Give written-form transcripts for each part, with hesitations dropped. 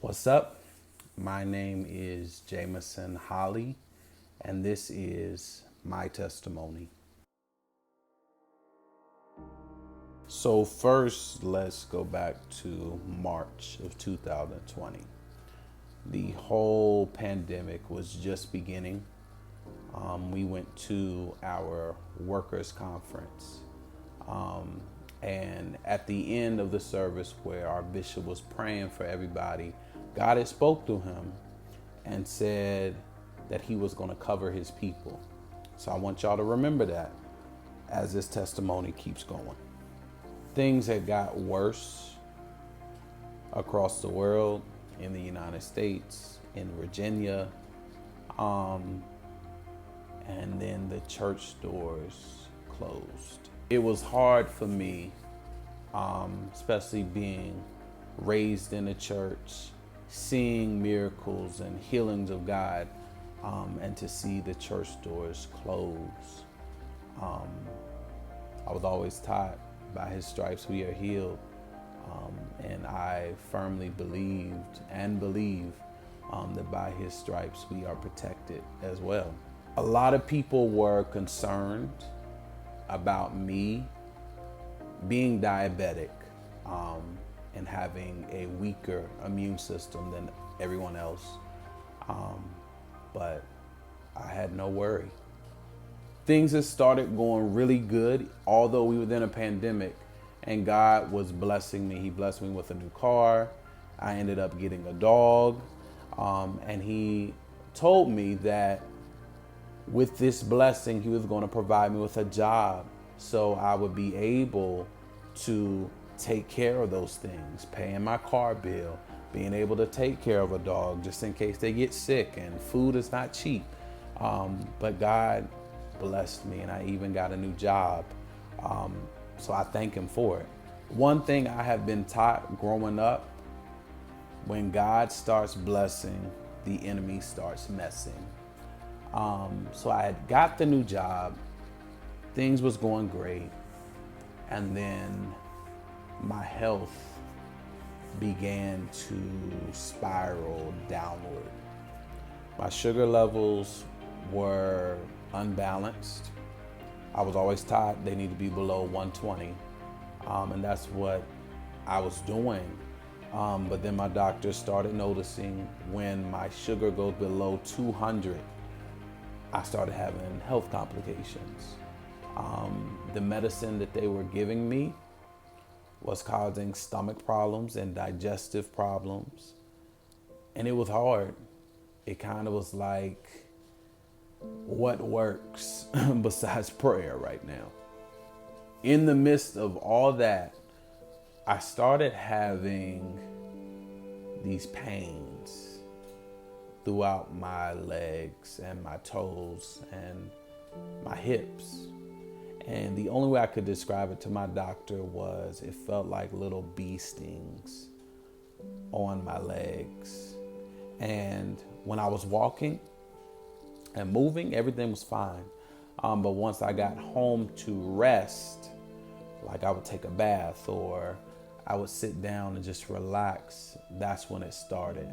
What's up? My name is Jameson Holly, and this is my testimony. So, first, let's go back to March of 2020. The whole pandemic was just beginning. We went to our workers' conference. And at the end of the service, where our bishop was praying for everybody, God had spoke to him and said that he was going to cover his people. So I want y'all to remember that as this testimony keeps going. Things had got worse across the world, in the United States, in Virginia, and then the church doors closed. It was hard for me, especially being raised in a church, seeing miracles and healings of God, and to see the church doors close. I was always taught, by his stripes we are healed. And I firmly believed and believe that by his stripes we are protected as well. A lot of people were concerned about me being diabetic, and having a weaker immune system than everyone else. But I had no worry. Things had started going really good, although we were in a pandemic, and God was blessing me. He blessed me with a new car. I ended up getting a dog. And he told me that with this blessing, he was going to provide me with a job so I would be able to take care of those things, paying my car bill, being able to take care of a dog just in case they get sick, and food is not cheap. But God blessed me, and I even got a new job. So I thank him for it. One thing I have been taught growing up: when God starts blessing, the enemy starts messing. So I had got the new job, things was going great, and then my health began to spiral downward. My sugar levels were unbalanced. I was always taught they need to be below 120, and that's what I was doing. But then my doctor started noticing when my sugar goes below 200, I started having health complications. The medicine that they were giving me was causing stomach problems and digestive problems. And it was hard. It kind of was like, what works besides prayer right now? In the midst of all that, I started having these pains throughout my legs and my toes and my hips. And the only way I could describe it to my doctor was it felt like little bee stings on my legs. And when I was walking and moving, everything was fine. But once I got home to rest, like I would take a bath or I would sit down and just relax, that's when it started.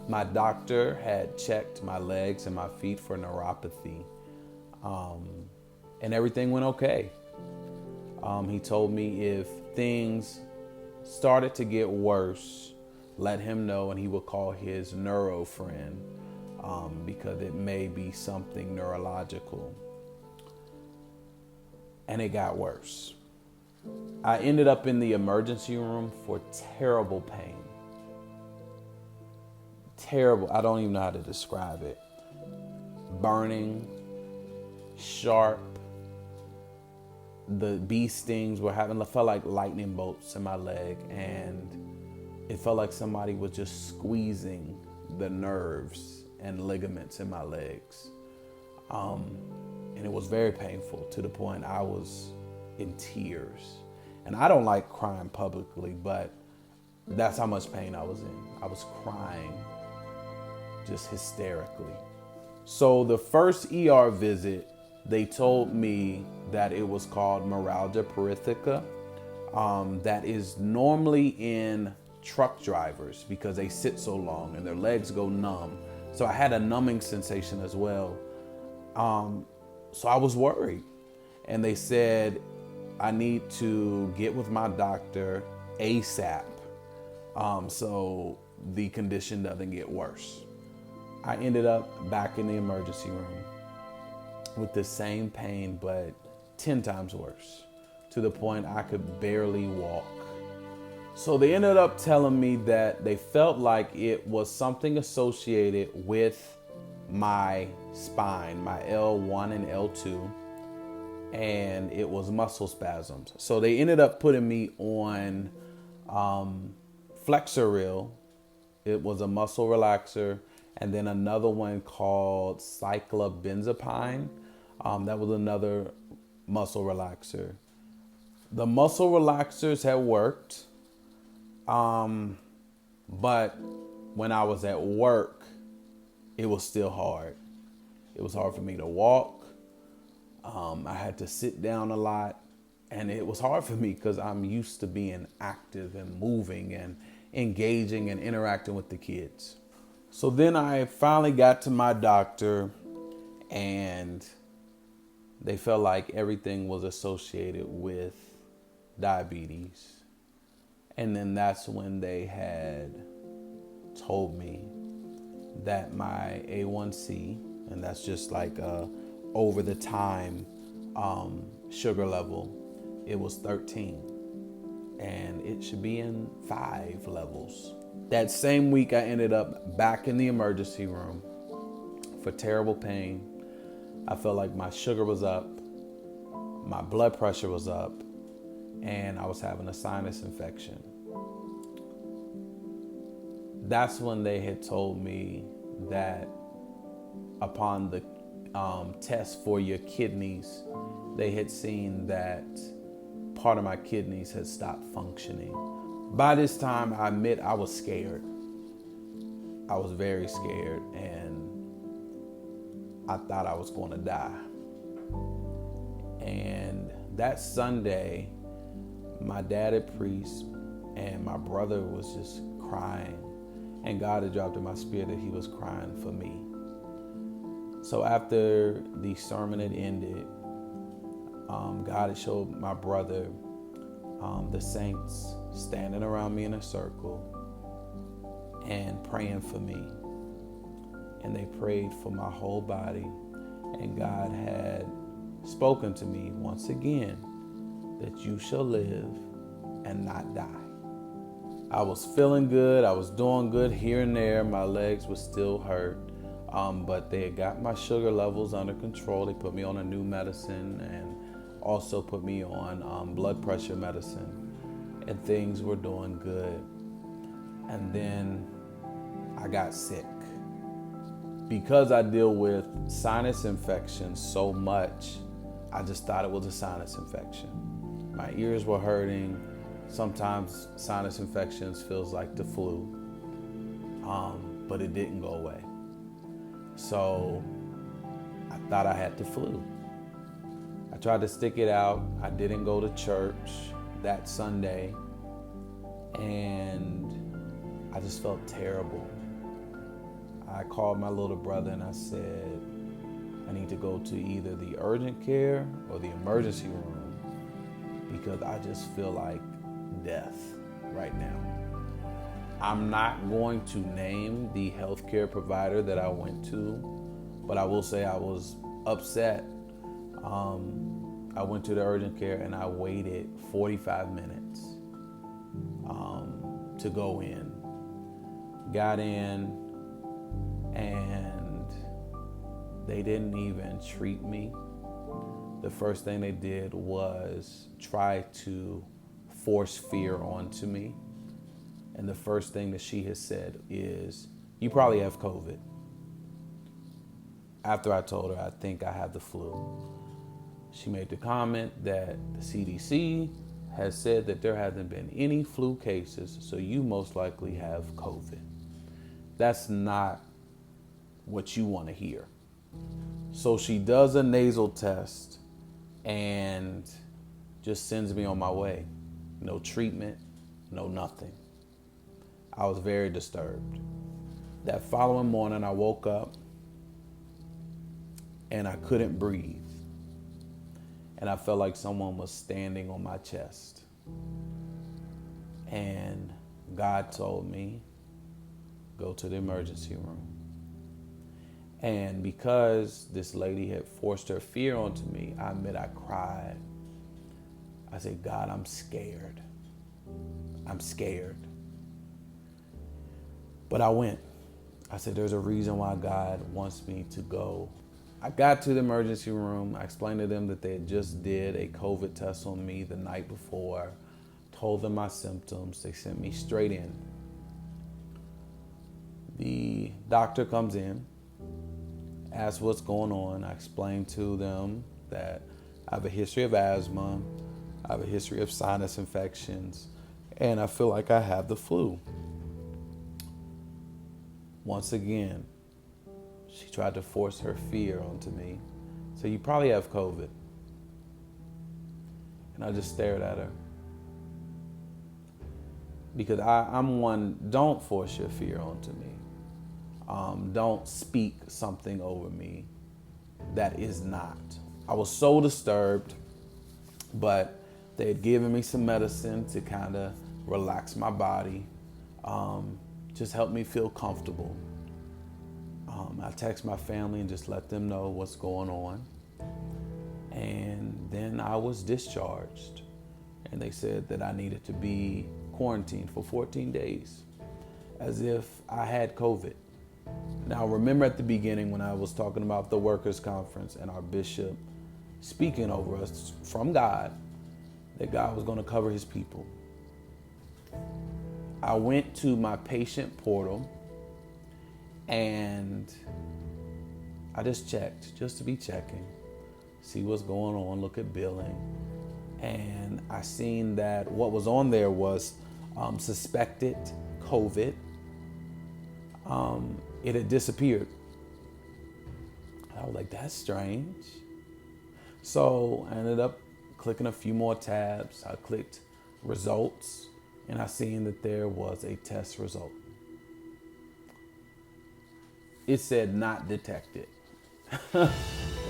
My doctor had checked my legs and my feet for neuropathy, and everything went okay. He told me if things started to get worse, let him know and he would call his neuro friend, because it may be something neurological. And it got worse. I ended up in the emergency room for terrible pain. Terrible. I don't even know how to describe it. Burning, sharp. The bee stings were felt like lightning bolts in my leg, and it felt like somebody was just squeezing the nerves and ligaments in my legs. And it was very painful to the point I was in tears. And I don't like crying publicly, but that's how much pain I was in. I was crying just hysterically. So the first ER visit, they told me that it was called meralgia perithrica. That is normally in truck drivers because they sit so long and their legs go numb. So I had a numbing sensation as well. So I was worried. And they said, I need to get with my doctor ASAP so the condition doesn't get worse. I ended up back in the emergency room with the same pain, but 10 times worse, to the point I could barely walk. So they ended up telling me that they felt like it was something associated with my spine, my L1 and L2, and it was muscle spasms. So they ended up putting me on Flexeril. It was a muscle relaxer, and then another one called cyclobenzapine. That was another muscle relaxer. The muscle relaxers had worked, but when I was at work, it was still hard. It was hard for me to walk. I had to sit down a lot, and it was hard for me because I'm used to being active and moving and engaging and interacting with the kids. So then I finally got to my doctor, and they felt like everything was associated with diabetes. And then that's when they had told me that my A1C, and that's just like over the time sugar level, it was 13, and it should be in 5 levels. That same week, I ended up back in the emergency room for terrible pain. I felt like my sugar was up, my blood pressure was up, and I was having a sinus infection. That's when they had told me that upon the test for your kidneys, they had seen that part of my kidneys had stopped functioning. By this time, I admit I was scared. I was very scared, and I thought I was going to die. And that Sunday, my dad had preached, and my brother was just crying. And God had dropped in my spirit that he was crying for me. So after the sermon had ended, God had showed my brother the saints standing around me in a circle and praying for me. And they prayed for my whole body. And God had spoken to me once again that you shall live and not die. I was feeling good. I was doing good here and there. My legs were still hurt. But they had got my sugar levels under control. They put me on a new medicine and also put me on blood pressure medicine. And things were doing good. And then I got sick. Because I deal with sinus infections so much, I just thought it was a sinus infection. My ears were hurting. Sometimes sinus infections feels like the flu, but it didn't go away. So I thought I had the flu. I tried to stick it out. I didn't go to church that Sunday, and I just felt terrible. I called my little brother and I said, I need to go to either the urgent care or the emergency room because I just feel like death right now. I'm not going to name the healthcare provider that I went to, but I will say I was upset. I went to the urgent care and I waited 45 minutes to go in. Got in and they didn't even treat me. The first thing they did was try to force fear onto me. And the first thing that she has said is, you probably have COVID. After I told her I think I have the flu, she made the comment that the CDC has said that there hasn't been any flu cases, so you most likely have COVID. That's not what you want to hear. So she does a nasal test and just sends me on my way. No treatment, no nothing. I was very disturbed. That following morning, I woke up and I couldn't breathe. And I felt like someone was standing on my chest. And God told me, go to the emergency room. And because this lady had forced her fear onto me, I admit I cried. I said, God, I'm scared. I'm scared. But I went. I said, there's a reason why God wants me to go. I got to the emergency room. I explained to them that they had just did a COVID test on me the night before, told them my symptoms. They sent me straight in. The doctor comes in, asks what's going on. I explained to them that I have a history of asthma, I have a history of sinus infections, and I feel like I have the flu. Once again, she tried to force her fear onto me. So you probably have COVID. And I just stared at her. Because I'm one, don't force your fear onto me. Don't speak something over me that is not. I was so disturbed, but they had given me some medicine to kind of relax my body, just help me feel comfortable. I text my family and just let them know what's going on. And then I was discharged. And they said that I needed to be quarantined for 14 days, as if I had COVID. Now, remember at the beginning when I was talking about the workers' conference and our bishop speaking over us from God, that God was going to cover his people. I went to my patient portal and I just checked, just to be checking, see what's going on, look at billing. And I seen that what was on there was suspected COVID. It had disappeared. I was like, that's strange. So I ended up clicking a few more tabs. I clicked results and I seen that there was a test result. It said not detected.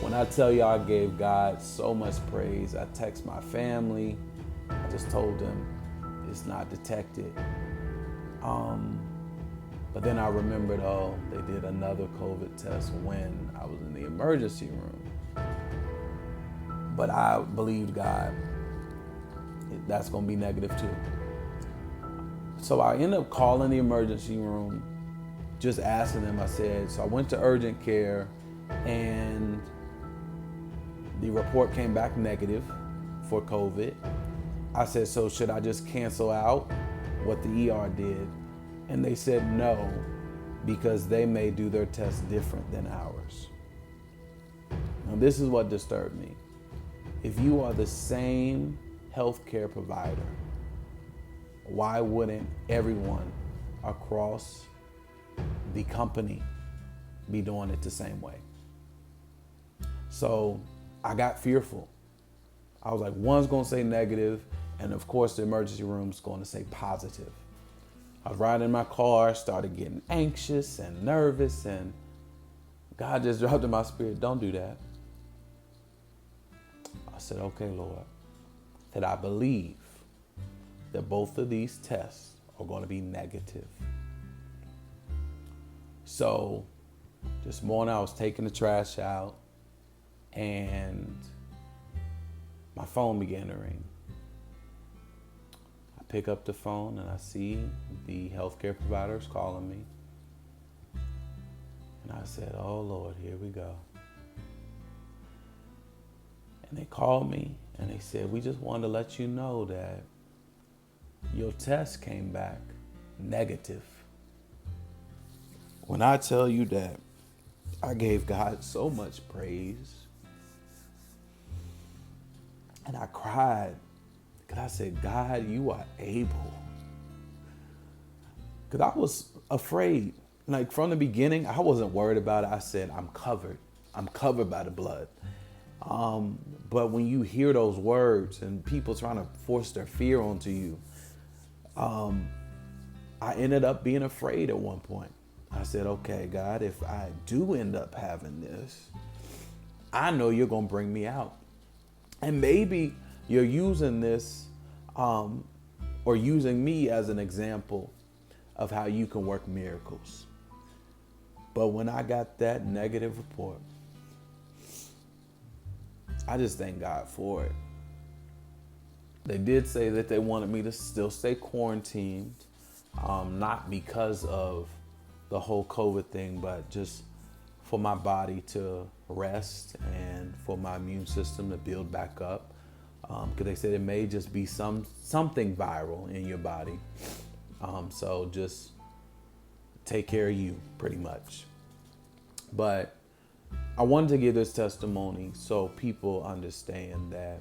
When I tell you I gave God so much praise, I text my family. I just told them it's not detected. But then I remembered, they did another COVID test when I was in the emergency room. But I believed God, that's gonna be negative too. So I ended up calling the emergency room, just asking them. I said, so I went to urgent care and the report came back negative for COVID. I said, so should I just cancel out what the ER did? And they said no, because they may do their test different than ours. Now this is what disturbed me. If you are the same healthcare provider, why wouldn't everyone across the company be doing it the same way? So I got fearful. I was like, one's gonna say negative, and of course the emergency room's gonna say positive. I was riding in my car, started getting anxious and nervous, and God just dropped in my spirit, don't do that. I said, okay, Lord, that I believe that both of these tests are going to be negative. So this morning I was taking the trash out and my phone began to ring. I pick up the phone and I see the healthcare providers calling me. And I said, oh Lord, here we go. And they called me and they said, we just wanted to let you know that your test came back negative. When I tell you that I gave God so much praise and I cried because I said, God, you are able. Because I was afraid. Like from the beginning, I wasn't worried about it. I said, I'm covered. I'm covered by the blood. But when you hear those words and people trying to force their fear onto you, I ended up being afraid at one point. I said, okay, God, if I do end up having this, I know you're going to bring me out. And maybe you're using this or using me as an example of how you can work miracles. But when I got that negative report, I just thank God for it. They did say that they wanted me to still stay quarantined, not because of the whole COVID thing, but just for my body to rest and for my immune system to build back up. Because they said it may just be something viral in your body. So just take care of you, pretty much. But I wanted to give this testimony so people understand that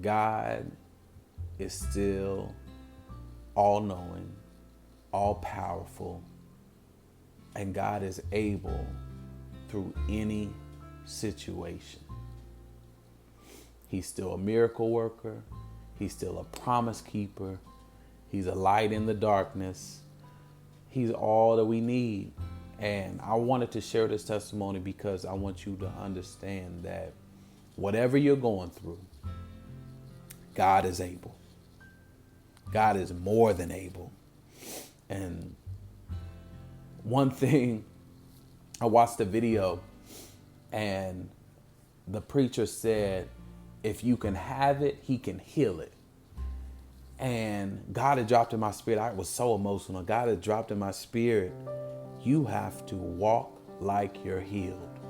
God is still all-knowing, all-powerful, and God is able through any situation. He's still a miracle worker. He's still a promise keeper. He's a light in the darkness. He's all that we need. And I wanted to share this testimony because I want you to understand that whatever you're going through, God is able. God is more than able. And one thing, I watched a video and the preacher said, if you can have it, he can heal it. And God had dropped in my spirit. I was so emotional. God had dropped in my spirit. You have to walk like you're healed.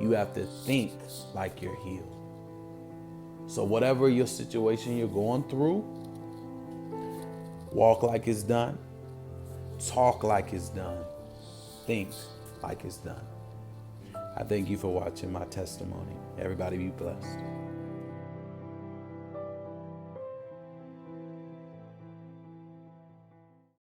You have to think like you're healed. So whatever your situation you're going through, walk like it's done. Talk like it's done. Think like it's done. I thank you for watching my testimony. Everybody be blessed.